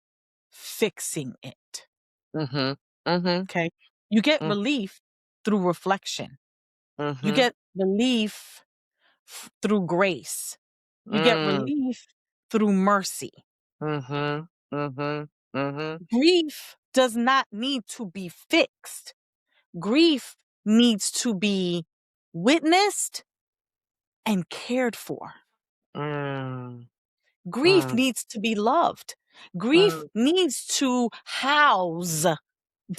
fixing it. Mm-hmm. Mm-hmm. Okay. You get relief through reflection. You Mm-hmm. get relief through grace. You get Mm-hmm. relief through mercy. Mm-hmm. Mm-hmm. Mm-hmm. Grief does not need to be fixed. Grief needs to be witnessed and cared for. Mm, Grief mm, needs to be loved. Grief mm, needs to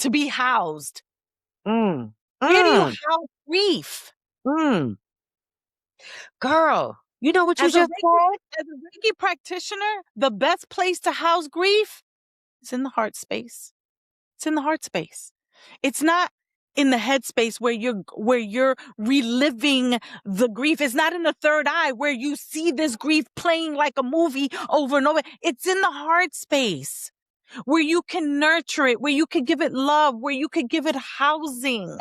be housed. mm, Where do you mm, house grief? mm. Girl, you know what you As a just said? Reiki practitioner, the best place to house grief is in the heart space. It's in the heart space. It's not in the head space where you're reliving the grief. It's not in the third eye where you see this grief playing like a movie over and over. It's in the heart space where you can nurture it, where you can give it love, where you could give it housing,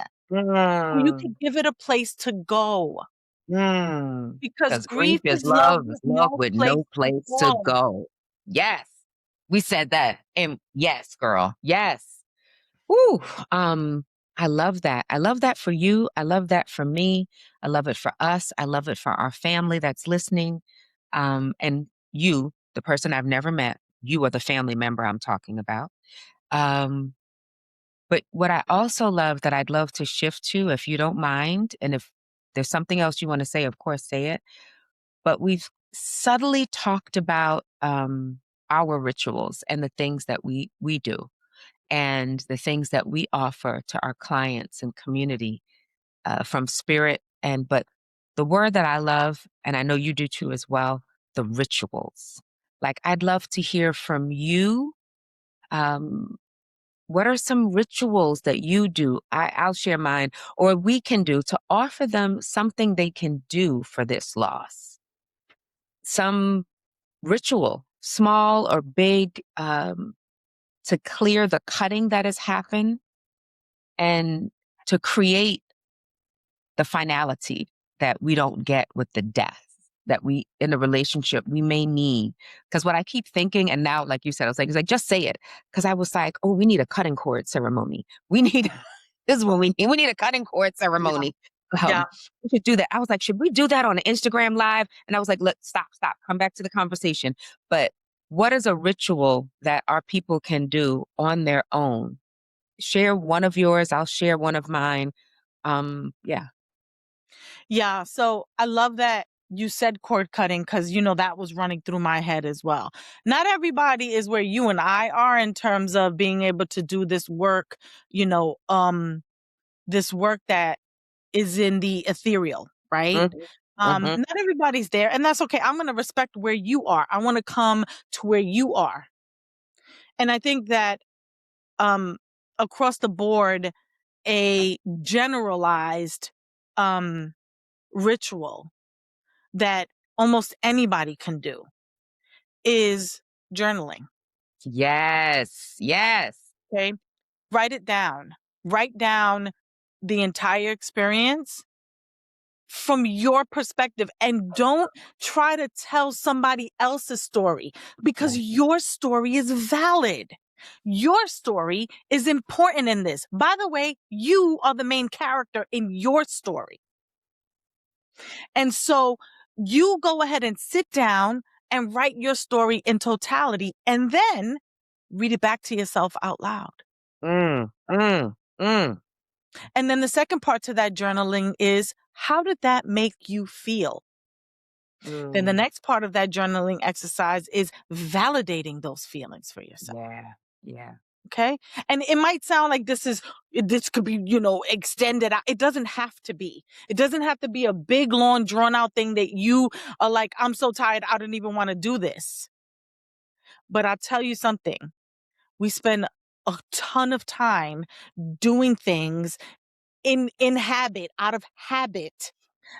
where you Mm, could give it a place to go. mm. Because Because grief grief is love is with love no with place no to place to go. go. Yes. We said that. And yes, girl. Yes. Ooh, I love that. I love that for you. I love that for me. I love it for us. I love it for our family that's listening. And you, the person I've never met, you are the family member I'm talking about. Um, but what I also love that I'd love to shift to, if you don't mind, and if there's something else you want to say, of course, say it. But we've subtly talked about our rituals and the things that we do and the things that we offer to our clients and community from spirit. But the word that I love, and I know you do too as well, the rituals. Like, I'd love to hear from you. What are some rituals that you do? I'll share mine, or we can do to offer them something they can do for this loss. Some ritual, small or big, to clear the cutting that has happened and to create the finality that we don't get with the death that we in a relationship we may need. Because what I keep thinking, and now, like you said, I was like, it's like, just say it. Because I was like, oh, we need a cutting cord ceremony. We need, this is what we need. We need a cutting cord ceremony. Yeah. We should do that. I was like, should we do that on an Instagram live? And I was like, look, stop, come back to the conversation. But what is a ritual that our people can do on their own? Share one of yours. I'll share one of mine. Yeah. Yeah. So I love that you said cord cutting because, that was running through my head as well. Not everybody is where you and I are in terms of being able to do this work, this work that is in the ethereal, right? Not everybody's there, and that's okay. I'm going to respect where you are. I want to come to where you are. And I think that across the board, a generalized ritual that almost anybody can do is journaling. Yes. Okay. Write it down. Write down the entire experience from your perspective, and don't try to tell somebody else's story because your story is valid. Your story is important in this. By the way, you are the main character in your story. And so you go ahead and sit down and write your story in totality and then read it back to yourself out loud. And then the second part to that journaling is, how did that make you feel? Then the next part of that journaling exercise is validating those feelings for yourself. Yeah. Okay. And it might sound like this could be, extended out. It doesn't have to be. It doesn't have to be a big, long, drawn out thing that you are like, I'm so tired, I don't even want to do this. But I'll tell you something. We spend a ton of time doing things in habit, out of habit,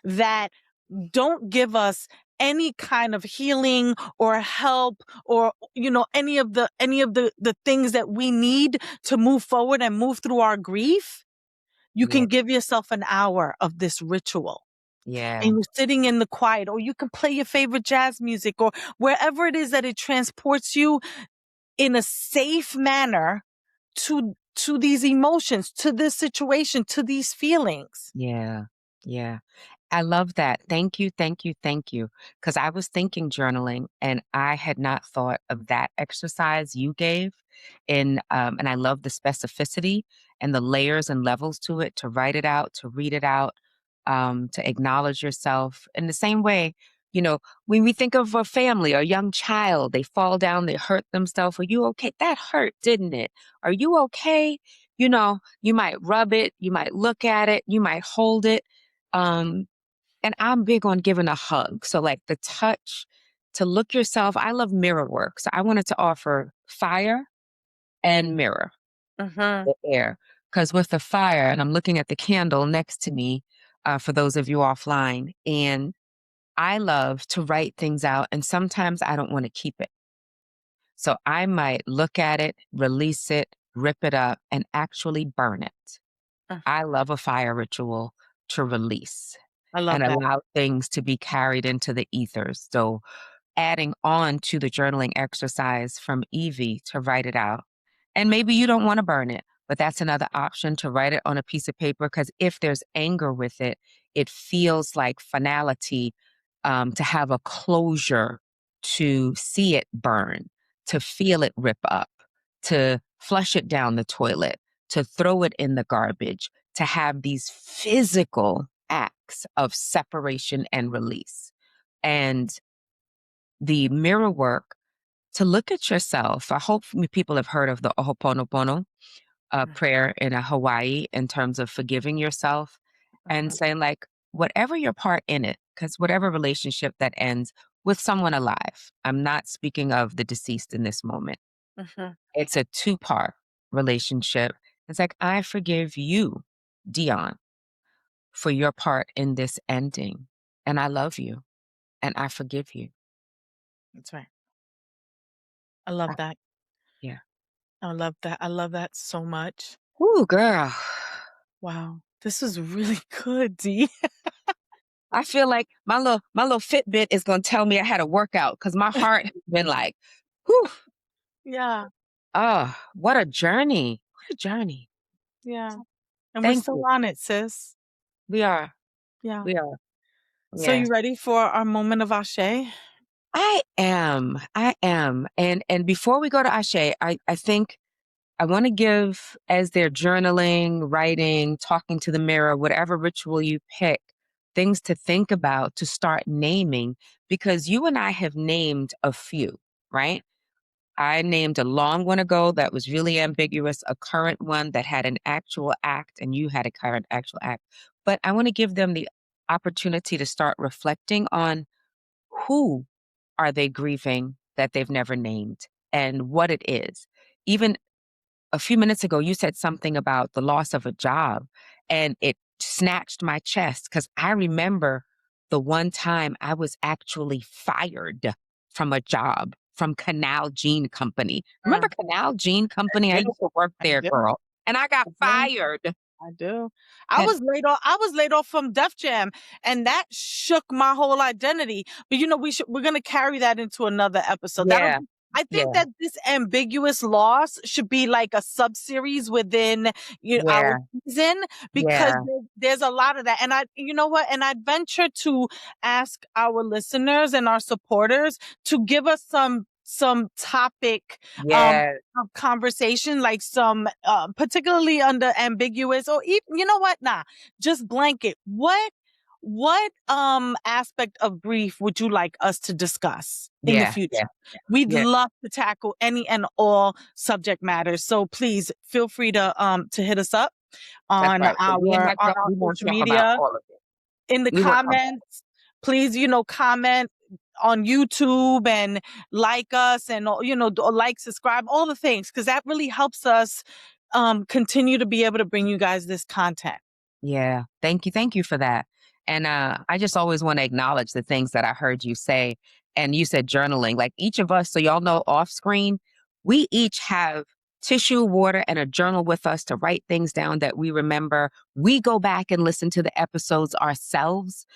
that don't give us any kind of healing or help or any of the things that we need to move forward and move through our grief. You can give yourself an hour of this ritual. Yeah. And you're sitting in the quiet, or you can play your favorite jazz music, or wherever it is that it transports you in a safe manner to these emotions, to this situation, to these feelings. Yeah. I love that. Thank you. Because I was thinking journaling and I had not thought of that exercise you gave. And I love the specificity and the layers and levels to it, to write it out, to read it out, to acknowledge yourself. In the same way, when we think of a family or a young child, they fall down, they hurt themselves. Are you okay? That hurt, didn't it? Are you okay? You might rub it, you might look at it, you might hold it. And I'm big on giving a hug. So like the touch, to look yourself. I love mirror work. So I wanted to offer fire and mirror, the air. Because with the fire, and I'm looking at the candle next to me, for those of you offline, and I love to write things out. And sometimes I don't want to keep it. So I might look at it, release it, rip it up, and actually burn it. I love a fire ritual to release and that. allow things to be carried into the ethers. So adding on to the journaling exercise from Evie to write it out. And maybe you don't want to burn it, but that's another option, to write it on a piece of paper, because if there's anger with it, it feels like finality, to have a closure, to see it burn, to feel it rip up, to flush it down the toilet, to throw it in the garbage, to have these physical acts of separation and release. And the mirror work, to look at yourself. I hope people have heard of the Ho'oponopono prayer in Hawaii in terms of forgiving yourself and saying, like, whatever your part in it, because whatever relationship that ends with someone alive, I'm not speaking of the deceased in this moment. It's a two-part relationship. It's like, I forgive you, Dionne, for your part in this ending. And I love you and I forgive you. That's right. I love I- that. yeah. I love that. I love that so much. Ooh, girl. Wow. This is really good, Dee. I feel like my little Fitbit is gonna tell me I had a workout because my heart has been like, whew, Yeah. oh, what a journey. What a journey. Yeah. And we're Thank still you. on it, sis. We are. Yeah. We are. So Yeah. you ready for our moment of Aché? I am. I am. And before we go to Aché, I think I want to give, as they're journaling, writing, talking to the mirror, whatever ritual you pick, things to think about, to start naming, because you and I have named a few, right? I named a long one ago that was really ambiguous, a current one that had an actual act, and you had a current actual act. But I want to give them the opportunity to start reflecting on who are they grieving that they've never named and what it is. Even a few minutes ago, you said something about the loss of a job, and it snatched my chest because I remember the one time I was actually fired from a job from Canal Jean Company. Remember Canal Jean Company? I I do. used to work I there, do. girl, and I got I do. fired. I do. And I was laid off from Def Jam, and that shook my whole identity. But we're gonna carry that into another episode. yeah, I think yeah, that this ambiguous loss should be like a sub series within our yeah, season, because yeah, there's a lot of that. And you know what? And I'd venture to ask our listeners and our supporters to give us some topic yeah, of conversation, like some particularly under ambiguous, or even, you know what, nah, just blanket. What aspect of grief would you like us to discuss in the yeah, future? yeah, We'd yeah. love to tackle any and all subject matters, so please feel free to hit us up That's on right. So me and my girl, our we want to social talk about media, all of it. in the We want to talk. comments. Please, comment on YouTube and like us, and like, subscribe, all the things, because that really helps us continue to be able to bring you guys this content. Yeah. Thank you. Thank you for that. And I just always want to acknowledge the things that I heard you say. And you said journaling, like each of us, so y'all know off screen, we each have tissue, water, and a journal with us to write things down that we remember. We go back and listen to the episodes ourselves.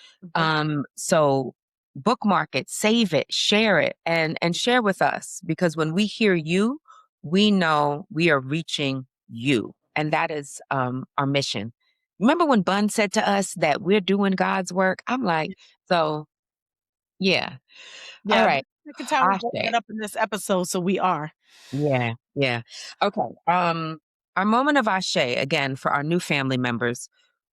So bookmark it, save it, share it, and share with us, because when we hear you, we know we are reaching you. And that is our mission. Remember when Bun said to us that we're doing God's work? I'm like, so yeah. All Yeah, right. the second time we brought Ashe. that up in this episode, so we are. Yeah, yeah. Okay. Our moment of Ashe, again, for our new family members,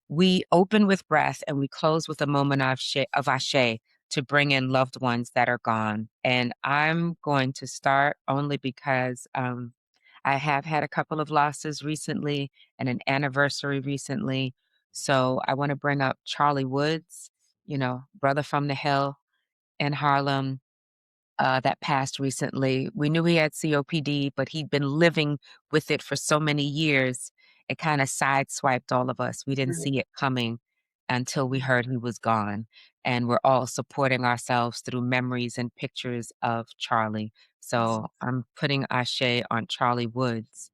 we open with breath and we close with a moment of Ashe to bring in loved ones that are gone. And I'm going to start only because I have had a couple of losses recently and an anniversary recently. So I want to bring up Charlie Woods, brother from the hill in Harlem, that passed recently. We knew he had COPD, but he'd been living with it for so many years. It kind of sideswiped all of us. We didn't see it coming until we heard he was gone. And we're all supporting ourselves through memories and pictures of Charlie. So I'm putting Ashe on Charlie Woods.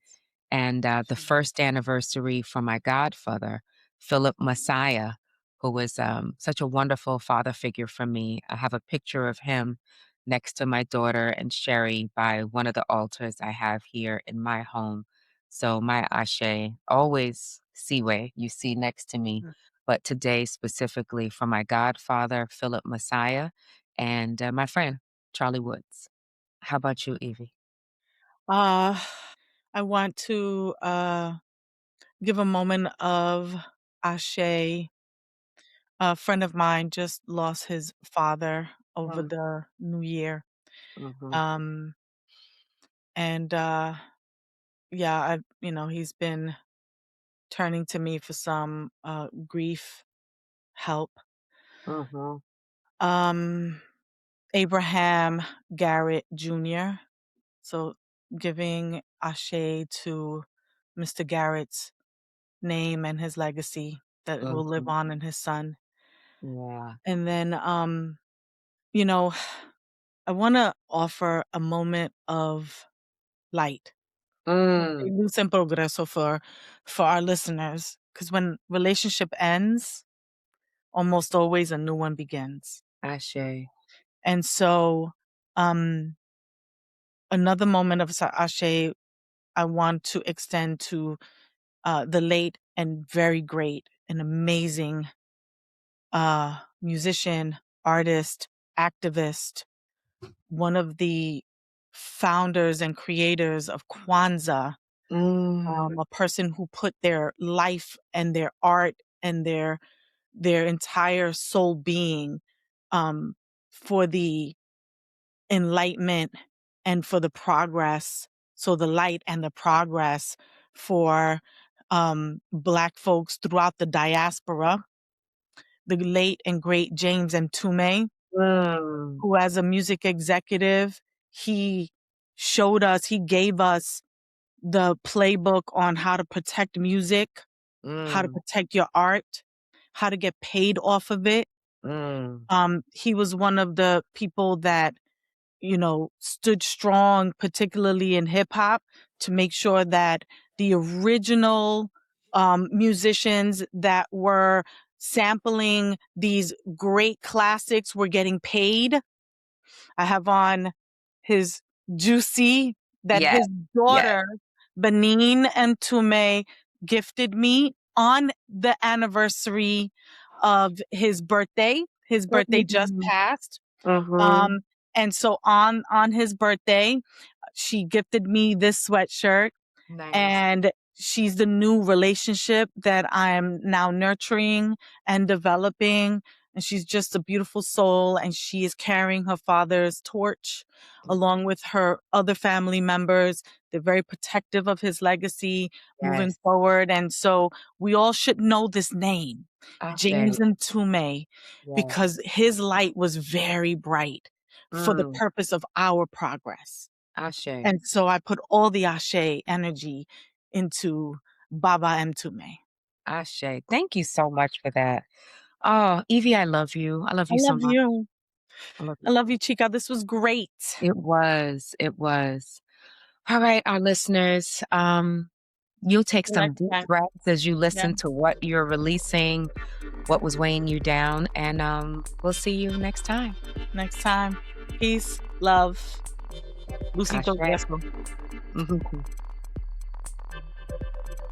And the first anniversary for my godfather, Philip Messiah, who was such a wonderful father figure for me. I have a picture of him next to my daughter and Sherry by one of the altars I have here in my home. So my Ashe, always Siwe, you see next to me, but today specifically for my godfather, Philip Messiah, and my friend, Charlie Woods. How about you, Evie? Uh, I want to give a moment of Ashe. A friend of mine just lost his father over the new year. Mm-hmm. Um, And yeah, he's been turning to me for some grief help. Mm-hmm. Um, Abraham Garrett Jr. So giving Aché to Mr. Garrett's name and his legacy that will live Mm-hmm. on in his son. Yeah. And then, you know, I want to offer a moment of light. Mm. Luz en progreso for our listeners, because when relationship ends, almost always a new one begins. Aché. And so, um, another moment of Aché I want to extend to the late and very great and amazing musician, artist, activist, one of the founders and creators of Kwanzaa, Mm. a person who put their life and their art and their entire soul being um, for the enlightenment and for the progress. So the light and the progress for Black folks throughout the diaspora. The late and great James Mtume, Mm. who as a music executive, he he gave us the playbook on how to protect music, how to Mm. protect your art, how to get paid off of it. Mm. He was one of the people that, stood strong, particularly in hip hop, to make sure that the original musicians that were sampling these great classics were getting paid. I have on his Juicy that Yes. his Yes. daughter, Benin and Tume, gifted me on the anniversary of his birthday. His birthday just Mm-hmm. passed. Mm-hmm. Um, and so on his birthday, she gifted me this sweatshirt, Nice. and she's the new relationship that I am now nurturing and developing. And she's just a beautiful soul, and she is carrying her father's torch along with her other family members. They're very protective of his legacy moving Yes. forward. And so we all should know this name, Aché. James Ntume, Yes. because his light was very bright for the Mm. purpose of our progress. Aché. And so I put all the Aché energy into Baba Mtume. Aché. Thank you so much for that. Oh, Evie, I love you. I love I you so love much. you. I love I you. love you, Chica. This was great. It was. It was. All right, our listeners. You'll take Till some next deep time. breaths as you Yeah. listen to what you're releasing, what was weighing you down, and we'll see you next time. Next time. Peace, love. Lucito Aché. Beso. Mhm.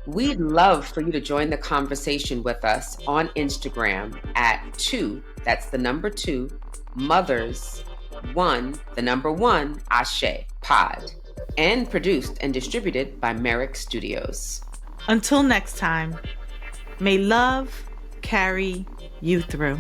We'd love for you to join the conversation with us on Instagram at 2, that's the number 2, mothers, 1, the number 1, Aché pod, and produced and distributed by Merrick Studios. Until next time, may love carry you through.